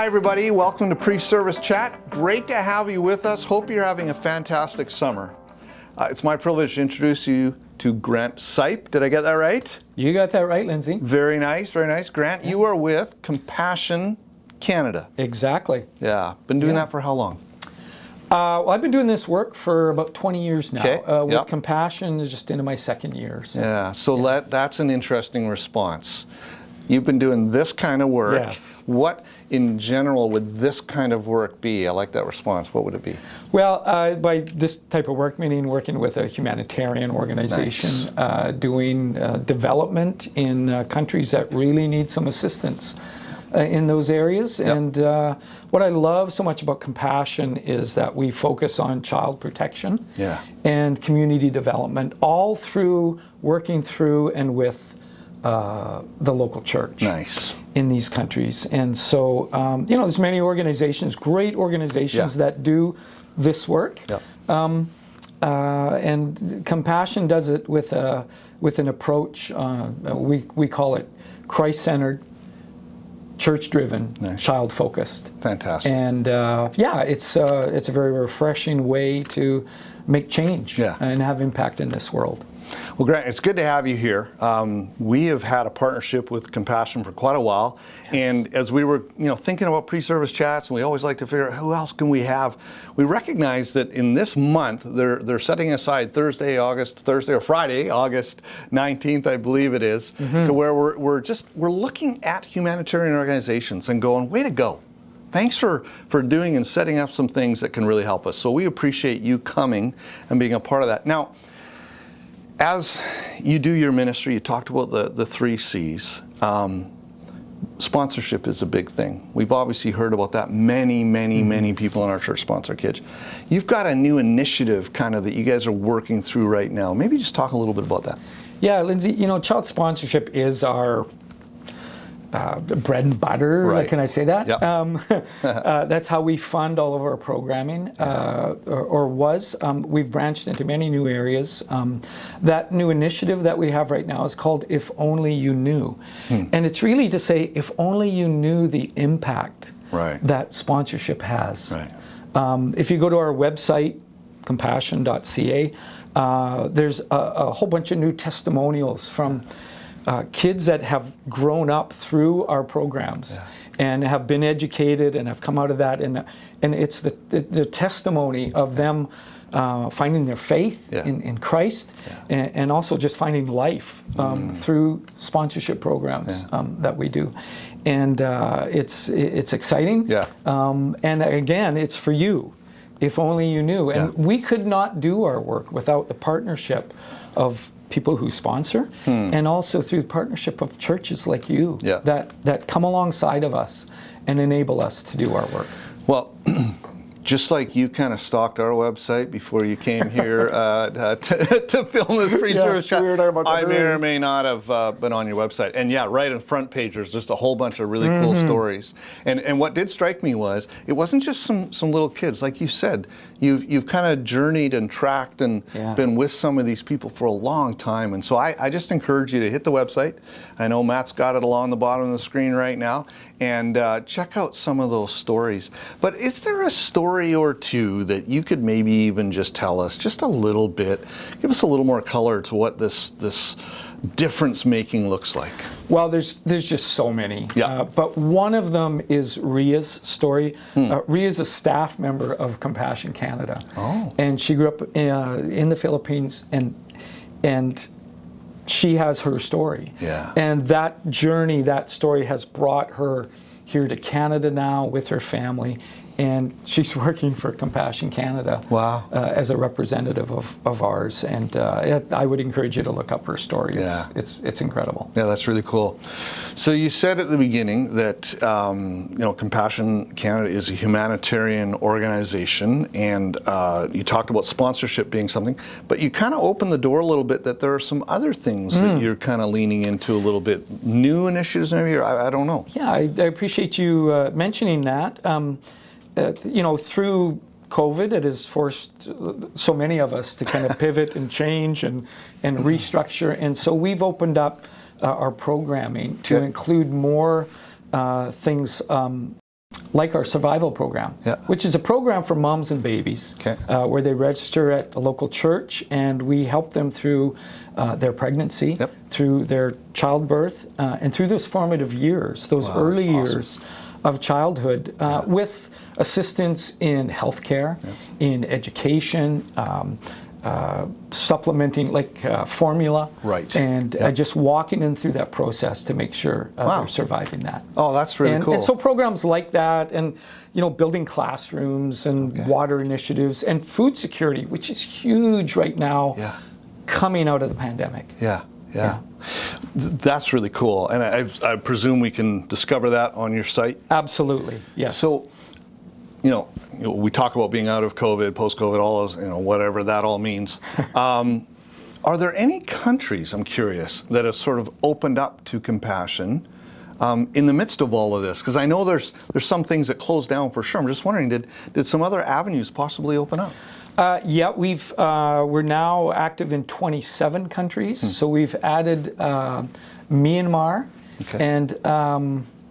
everybody. Welcome to Preservice Chat. Great to have you with us. Hope you're having a fantastic summer. It's my privilege to introduce you to Grant Saip. Did I get that right? You got that right, Lindsay. Very nice, very nice. Grant, you are with Compassion Canada. Exactly. Yeah. Been doing that for how long? Well, I've been doing this work for about 20 years now. Okay. With Compassion, just into my second year. So. Yeah, so that's an interesting response. You've been doing this kind of work. Yes. What, in general, would this kind of work be? I like that response. What would it be? Well, by this type of work, meaning working with a humanitarian organization, nice. Doing development in countries that really need some assistance in those areas. Yep. And what I love so much about Compassion is that we focus on child protection and community development, all through working through and with the local church in these countries. And so, there's many organizations, great organizations that do this work. Yep. And Compassion does it with an approach, we call it Christ-centered, church-driven, child-focused. Fantastic. And it's a very refreshing way to make change and have impact in this world. Well, Grant, it's good to have you here. We have had a partnership with Compassion for quite a while, and as we were, thinking about pre-service chats, and we always like to figure out who else can we have. We recognize that in this month they're setting aside Friday, August 19th, I believe it is, to where we're looking at humanitarian organizations and going, way to go. Thanks for doing and setting up some things that can really help us. So we appreciate you coming and being a part of that. Now, as you do your ministry, you talked about the 3 C's. Sponsorship is a big thing. We've obviously heard about that. Many people in our church sponsor kids. You've got a new initiative kind of that you guys are working through right now. Maybe just talk a little bit about that. Yeah, Lindsay, child sponsorship is our bread and butter, right. Can I say that? Yep. That's how we fund all of our programming, or was. We've branched into many new areas. That new initiative that we have right now is called If Only You Knew. And it's really to say, if only you knew the impact that sponsorship has. Right. If you go to our website, compassion.ca, there's a whole bunch of new testimonials from kids that have grown up through our programs and have been educated and have come out of that, and it's the testimony of them finding their faith in Christ and also just finding life through sponsorship programs that we do, and it's exciting. And again, it's for you. If only you knew, and we could not do our work without the partnership of people who sponsor, and also through the partnership of churches like you that come alongside of us and enable us to do our work. Well, just like you kind of stalked our website before you came here to film this pre-service chat, I may or may not have been on your website. And right in front page, there's just a whole bunch of really cool stories. And what did strike me was, it wasn't just some little kids. Like you said, you've kind of journeyed and tracked and been with some of these people for a long time. And so I just encourage you to hit the website. I know Matt's got it along the bottom of the screen right now. And check out some of those stories. But is there a story or two that you could maybe even just tell us just a little bit, give us a little more color to what this difference making looks like? Well, there's just so many. But one of them is Ria's story. Ria's a staff member of Compassion Canada. And she grew up in the Philippines, and she has her story. And that journey, that story has brought her here to Canada now with her family. And she's working for Compassion Canada as a representative of ours. And I would encourage you to look up her story. It's incredible. Yeah, that's really cool. So you said at the beginning that Compassion Canada is a humanitarian organization, and you talked about sponsorship being something, but you kind of opened the door a little bit that there are some other things that you're kind of leaning into a little bit. New initiatives maybe, or I don't know. Yeah, I appreciate you mentioning that. Through COVID, it has forced so many of us to kind of pivot and change and restructure. And so we've opened up our programming to include more things like our survival program, which is a program for moms and babies, where they register at the local church, and we help them through their pregnancy, through their childbirth, and through those formative years, those early years of childhood, with assistance in healthcare, in education, supplementing like formula, and just walking in through that process to make sure they're surviving that. Oh, that's really cool. And so programs like that, and building classrooms and water initiatives and food security, which is huge right now, coming out of the pandemic. That's really cool, and I presume we can discover that on your site? Absolutely, yes. So, we talk about being out of COVID, post-COVID, all those, whatever that all means. Are there any countries, I'm curious, that have sort of opened up to compassion in the midst of all of this? Because I know there's some things that closed down for sure. I'm just wondering, did some other avenues possibly open up? We're now active in 27 countries. So we've added Myanmar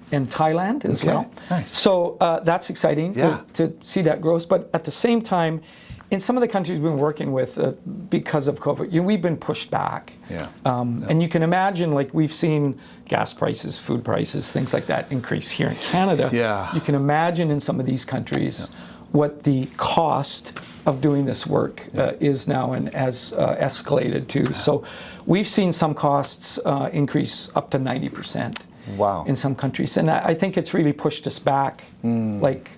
and Thailand as well. Nice. So that's exciting to see that growth. But at the same time, in some of the countries we've been working with, because of COVID, we've been pushed back. And you can imagine, like, we've seen gas prices, food prices, things like that increase here in Canada. You can imagine in some of these countries what the cost of doing this work is now, and has escalated too. So we've seen some costs increase up to 90%. In some countries. And I think it's really pushed us back, like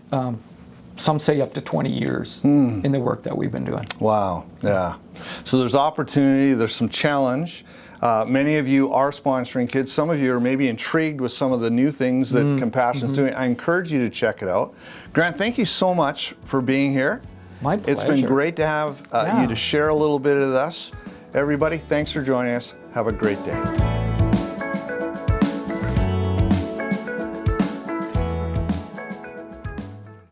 some say up to 20 years in the work that we've been doing. So there's opportunity, there's some challenge. Many of you are sponsoring kids. Some of you are maybe intrigued with some of the new things that Compassion is doing. I encourage you to check it out. Grant, thank you so much for being here. My pleasure. It's been great to have you to share a little bit of this. Everybody, thanks for joining us. Have a great day.